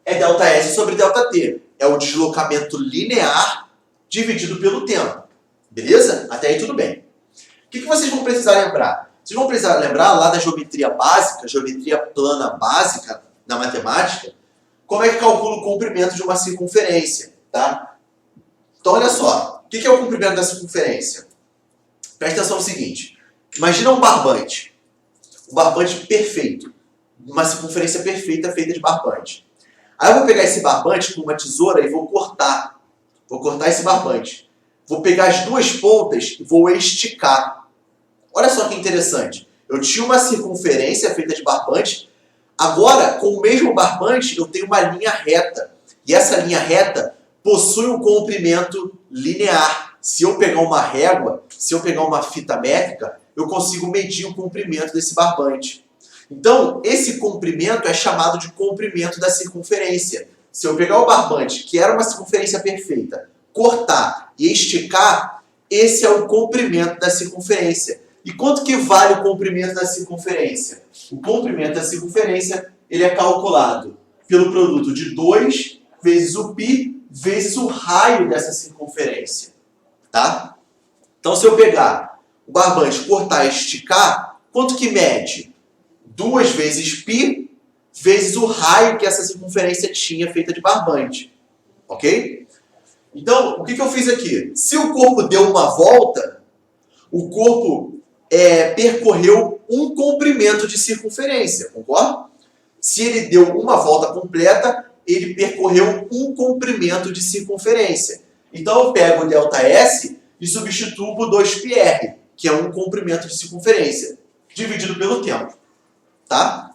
É ΔS sobre ΔT. É o deslocamento linear dividido pelo tempo. Beleza? Até aí tudo bem. O que vocês vão precisar lembrar? Vocês vão precisar lembrar lá da geometria básica, geometria plana básica na matemática, como é que calcula o comprimento de uma circunferência, tá? Então olha só, o que é o comprimento da circunferência? Presta atenção no seguinte, imagina um barbante perfeito, uma circunferência perfeita feita de barbante. Aí eu vou pegar esse barbante com uma tesoura e vou cortar esse barbante. Vou pegar as duas pontas e vou esticar. Olha só que interessante. Eu tinha uma circunferência feita de barbante. Agora, com o mesmo barbante, eu tenho uma linha reta. E essa linha reta possui um comprimento linear. Se eu pegar uma régua, se eu pegar uma fita métrica, eu consigo medir o comprimento desse barbante. Então, esse comprimento é chamado de comprimento da circunferência. Se eu pegar o barbante, que era uma circunferência perfeita, cortar e esticar, esse é o comprimento da circunferência. E quanto que vale o comprimento da circunferência? O comprimento da circunferência ele é calculado pelo produto de 2 vezes o π vezes o raio dessa circunferência. Tá? Então, se eu pegar o barbante, cortar e esticar, quanto que mede? 2 vezes π vezes o raio que essa circunferência tinha feita de barbante. Ok? Então, o que eu fiz aqui? Se o corpo deu uma volta, o corpo percorreu um comprimento de circunferência, concorda? Se ele deu uma volta completa, ele percorreu um comprimento de circunferência. Então eu pego o ΔS e substituo por 2πr, que é um comprimento de circunferência, dividido pelo tempo. Tá?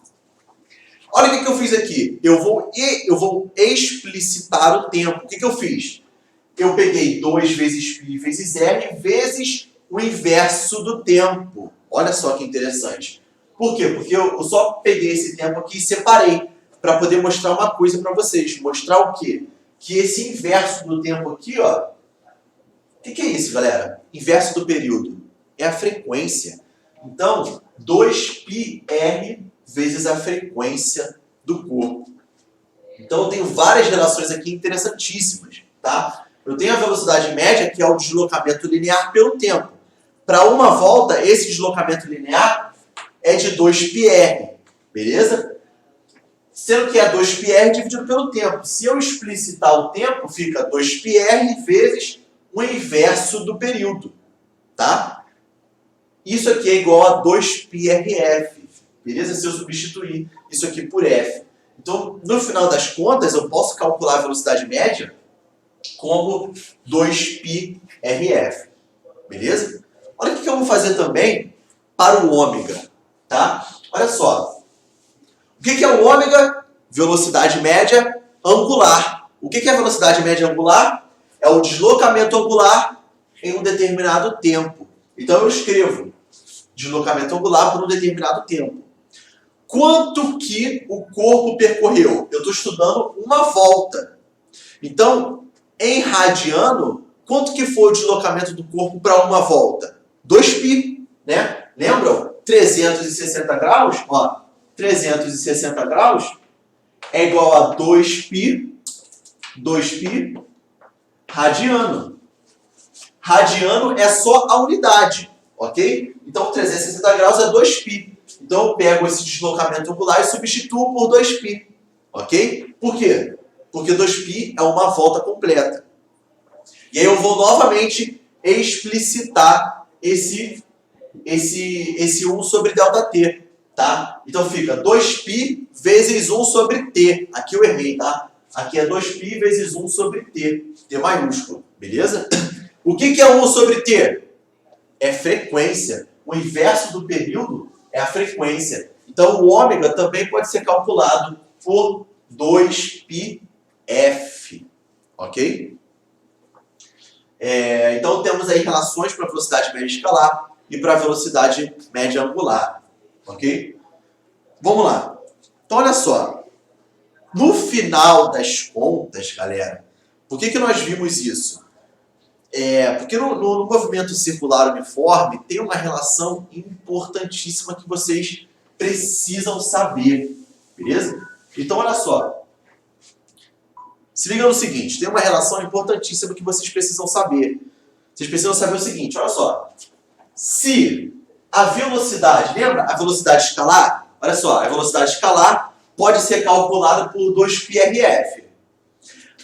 Olha o que eu fiz aqui. Eu vou explicitar o tempo. O que eu fiz? Eu peguei 2 vezes π vezes r vezes o inverso do tempo. Olha só que interessante. Por quê? Porque eu só peguei esse tempo aqui e separei para poder mostrar uma coisa para vocês. Mostrar o quê? Que esse inverso do tempo aqui, ó. O que é isso, galera? Inverso do período. É a frequência. Então, 2πr vezes a frequência do corpo. Então, eu tenho várias relações aqui interessantíssimas, tá? Eu tenho a velocidade média, que é o deslocamento linear pelo tempo. Para uma volta, esse deslocamento linear é de 2πr, beleza? Sendo que é 2πr dividido pelo tempo. Se eu explicitar o tempo, fica 2πr vezes o inverso do período, tá? Isso aqui é igual a 2πrf, beleza? Se eu substituir isso aqui por f. Então, no final das contas, eu posso calcular a velocidade média como 2πrf, beleza? Olha o que eu vou fazer também para o ômega, tá? Olha só. O que é o ômega? Velocidade média angular. O que é a velocidade média angular? É o deslocamento angular em um determinado tempo. Então eu escrevo deslocamento angular por um determinado tempo. Quanto que o corpo percorreu? Eu estou estudando uma volta. Então, em radiano, quanto que foi o deslocamento do corpo para uma volta? 2π, né? Lembram? 360 graus, ó, 360 graus é igual a 2π radiano. Radiano é só a unidade, ok? Então, 360 graus é 2π. Então, eu pego esse deslocamento angular e substituo por 2π, ok? Por quê? Porque 2π é uma volta completa. E aí eu vou novamente explicitar esse 1 sobre ΔT, tá? Então fica 2π vezes 1 sobre t. Aqui eu errei, tá? Aqui é 2π vezes 1 sobre t. T maiúsculo, beleza? O que é 1 sobre t? É frequência. O inverso do período é a frequência. Então o ômega também pode ser calculado por 2πf, ok? Então temos aí relações para a velocidade média escalar e para a velocidade média angular, ok? Vamos lá. Então olha só, no final das contas, galera, por que nós vimos isso? Porque no movimento circular uniforme tem uma relação importantíssima que vocês precisam saber, beleza? Então, olha só. Se liga no seguinte, tem uma relação importantíssima que vocês precisam saber. Vocês precisam saber o seguinte, olha só. Se a velocidade, lembra a velocidade escalar? Olha só, a velocidade escalar pode ser calculada por 2πrf.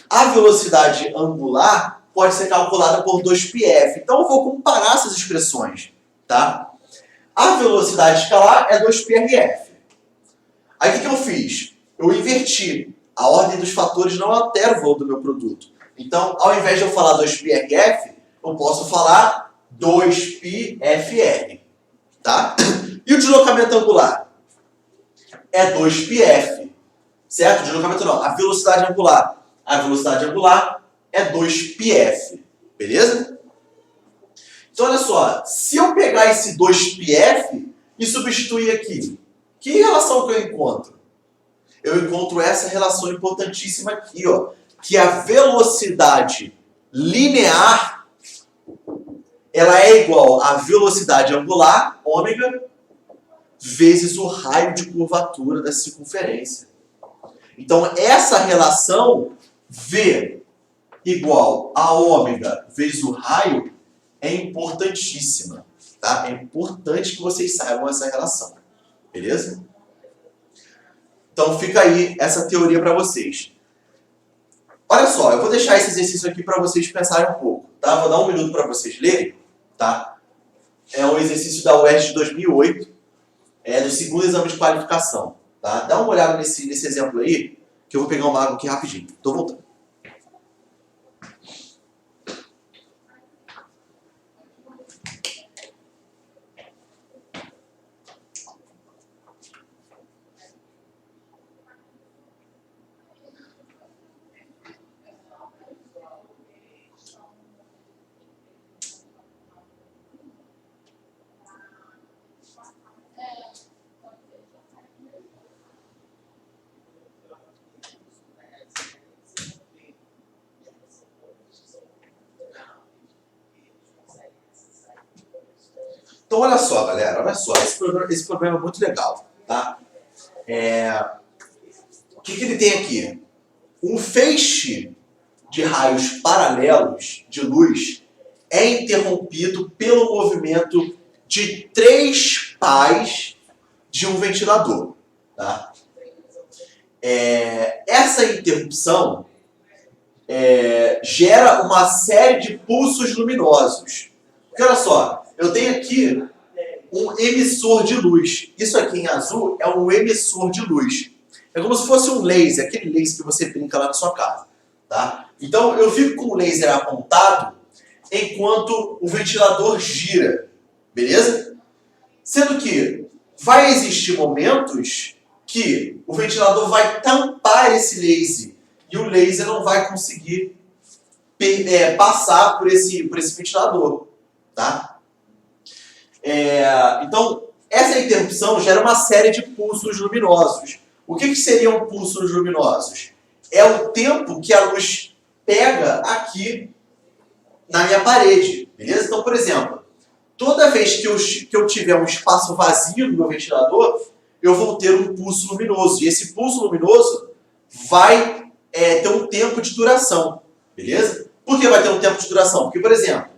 A velocidade angular pode ser calculada por 2πf. Então eu vou comparar essas expressões, tá? A velocidade escalar é 2πrf. Aí o que eu fiz? Eu inverti. A ordem dos fatores não altera o valor do meu produto. Então, ao invés de eu falar 2πrf, eu posso falar 2πfr, tá? E o deslocamento angular? É 2πf, certo? O deslocamento não, a velocidade angular. A velocidade angular é 2πf, beleza? Então, olha só, se eu pegar esse 2πf e substituir aqui, que relação que eu encontro? Eu encontro essa relação importantíssima aqui, ó, que a velocidade linear ela é igual à velocidade angular, ômega, vezes o raio de curvatura da circunferência. Então, essa relação V igual a ômega vezes o raio é importantíssima, tá? É importante que vocês saibam essa relação, beleza? Então fica aí essa teoria para vocês. Olha só, eu vou deixar esse exercício aqui para vocês pensarem um pouco, tá? Vou dar um minuto para vocês lerem, tá? É um exercício da UERJ de 2008, do segundo exame de qualificação, tá? Dá uma olhada nesse exemplo aí, que eu vou pegar uma água aqui rapidinho. Tô voltando. Então, olha só, galera, olha só, esse problema é muito legal, tá? O que ele tem aqui? Um feixe de raios paralelos de luz é interrompido pelo movimento de 3 pás de um ventilador, tá? Essa interrupção gera uma série de pulsos luminosos. Porque olha só, eu tenho aqui um emissor de luz. Isso aqui em azul é um emissor de luz. É como se fosse um laser, aquele laser que você brinca lá na sua casa, tá? Então eu fico com o laser apontado enquanto o ventilador gira, beleza? Sendo que vai existir momentos que o ventilador vai tampar esse laser e o laser não vai conseguir passar por esse ventilador, tá? Então, essa interrupção gera uma série de pulsos luminosos. O que seriam pulsos luminosos? É o tempo que a luz pega aqui na minha parede, beleza? Então, por exemplo, toda vez que eu tiver um espaço vazio no meu ventilador, eu vou ter um pulso luminoso. E esse pulso luminoso vai ter um tempo de duração, beleza? Por que vai ter um tempo de duração? Porque, por exemplo,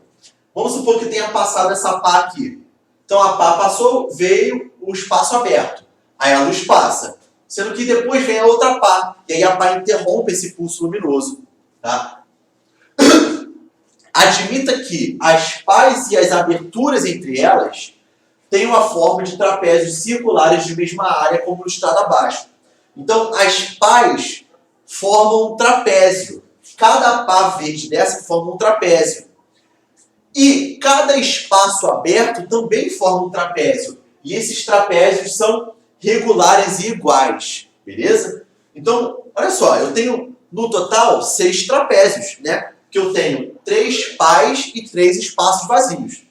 vamos supor que tenha passado essa pá aqui. Então a pá passou, veio o espaço aberto. Aí a luz passa. Sendo que depois vem a outra pá. E aí a pá interrompe esse pulso luminoso, tá? Admita que as pás e as aberturas entre elas têm uma forma de trapézios circulares de mesma área, como ilustrado abaixo. Então as pás formam um trapézio. Cada pá verde dessa forma um trapézio. E cada espaço aberto também forma um trapézio. E esses trapézios são regulares e iguais, beleza? Então, olha só, eu tenho no total 6 trapézios, né? Que eu tenho 3 pás e 3 espaços vazios.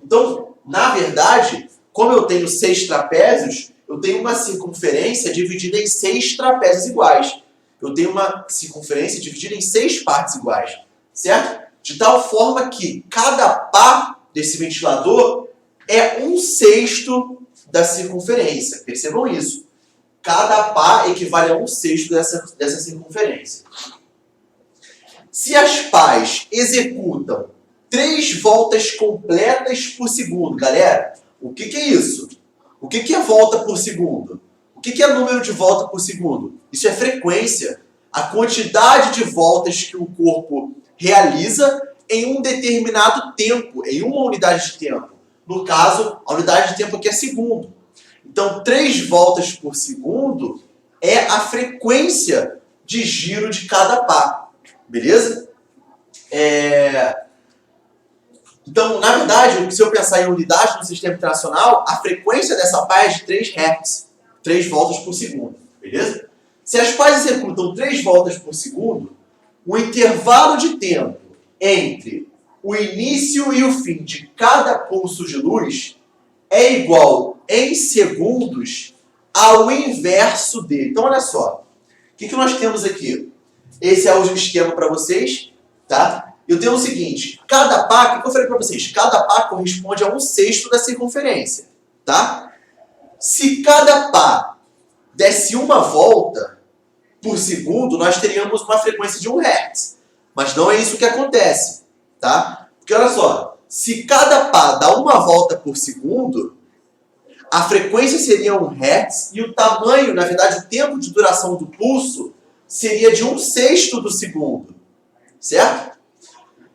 Então, na verdade, como eu tenho 6 trapézios, eu tenho uma circunferência dividida em 6 trapézios iguais. Eu tenho uma circunferência dividida em 6 partes iguais, certo? De tal forma que cada pá desse ventilador é 1/6 da circunferência. Percebam isso. Cada pá equivale a 1/6 dessa circunferência. Se as pás executam 3 voltas completas por segundo, galera, o que é isso? O que é volta por segundo? O que é número de volta por segundo? Isso é frequência. A quantidade de voltas que o corpo realiza em um determinado tempo, em uma unidade de tempo. No caso, a unidade de tempo aqui é segundo. Então, 3 voltas por segundo é a frequência de giro de cada pá. Beleza? Então, na verdade, se eu pensar em unidade no sistema internacional, a frequência dessa pá é de 3 Hz, 3 voltas por segundo. Beleza? Se as pás executam 3 voltas por segundo, o intervalo de tempo entre o início e o fim de cada pulso de luz é igual, em segundos, ao inverso dele. Então, olha só. O que nós temos aqui? Esse é o esquema para vocês, tá? Eu tenho o seguinte, cada pá, o que eu falei para vocês? Cada pá corresponde a 1/6 da circunferência, tá? Se cada pá desse uma volta por segundo, nós teríamos uma frequência de 1 Hz. Mas não é isso que acontece, tá? Porque olha só, se cada pá dá uma volta por segundo, a frequência seria 1 Hz e o tamanho, na verdade, o tempo de duração do pulso seria de 1/6 do segundo, certo?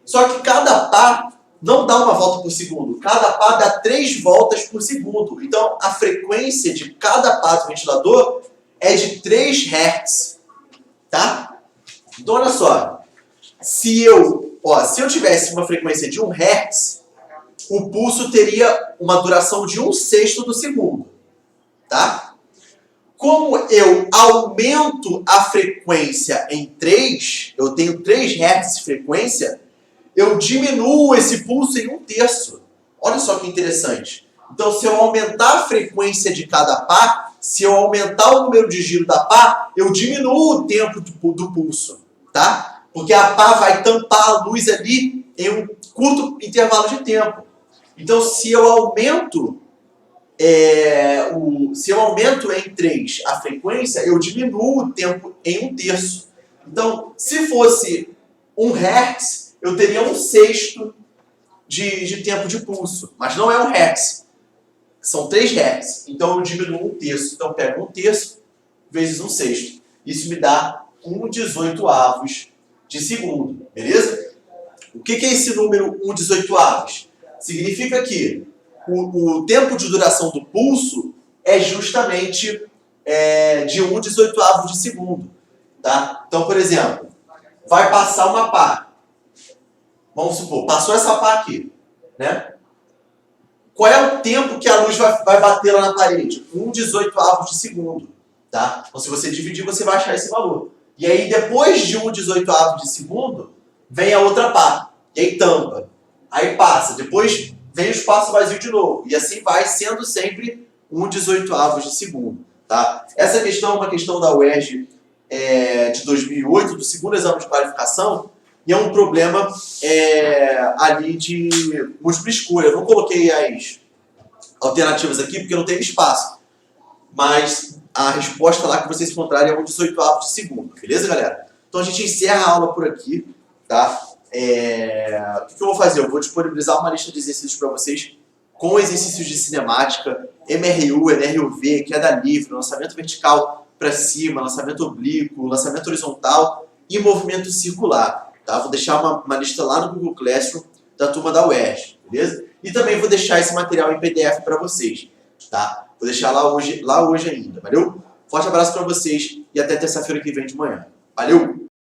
Só que cada pá não dá uma volta por segundo, cada pá dá 3 voltas por segundo. Então, a frequência de cada pá do ventilador é de 3 Hz, tá? Então, olha só, se eu tivesse uma frequência de 1 Hz, o pulso teria uma duração de 1/6 do segundo, tá? Como eu aumento a frequência em 3, eu tenho 3 Hz de frequência, eu diminuo esse pulso em 1/3. Olha só que interessante. Então, se eu aumentar a frequência de cada pá, se eu aumentar o número de giro da pá, eu diminuo o tempo do pulso, tá? Porque a pá vai tampar a luz ali em um curto intervalo de tempo. Então, se eu aumento em 3 a frequência, eu diminuo o tempo em 1/3. Então, se fosse 1 Hz, eu teria 1/6 de tempo de pulso. Mas não é 1 Hz. São 3 Hz. Então, eu diminuo 1/3. Então, eu pego 1/3 vezes 1/6. Isso me dá 1/18 de segundo. Beleza? O que é esse número 1/18? Significa que o tempo de duração do pulso é justamente de 1/18 de segundo. Tá? Então, por exemplo, vai passar uma pá. Vamos supor, passou essa pá aqui, né? Qual é o tempo que a luz vai bater lá na parede? 1/18 de segundo, tá? Então, se você dividir, você vai achar esse valor. E aí, depois de 1/18 de segundo, vem a outra pá. E aí tampa. Aí passa. Depois vem o espaço vazio de novo. E assim vai, sendo sempre 1/18 de segundo, tá? Essa questão é uma questão da UERJ de 2008, do segundo exame de qualificação, e é um problema ali de múltipla escolha. Eu não coloquei as alternativas aqui porque não teve espaço. Mas a resposta lá que vocês encontrarem é 1/18 de segundo. Beleza, galera? Então a gente encerra a aula por aqui, tá? O que eu vou fazer? Eu vou disponibilizar uma lista de exercícios para vocês com exercícios de cinemática, MRU, NRUV, queda livre, lançamento vertical para cima, lançamento oblíquo, lançamento horizontal e movimento circular. Tá? Vou deixar uma lista lá no Google Classroom da turma da UERJ, beleza? E também vou deixar esse material em PDF para vocês, tá? Vou deixar lá hoje ainda, valeu? Forte abraço para vocês e até terça-feira que vem de manhã. Valeu!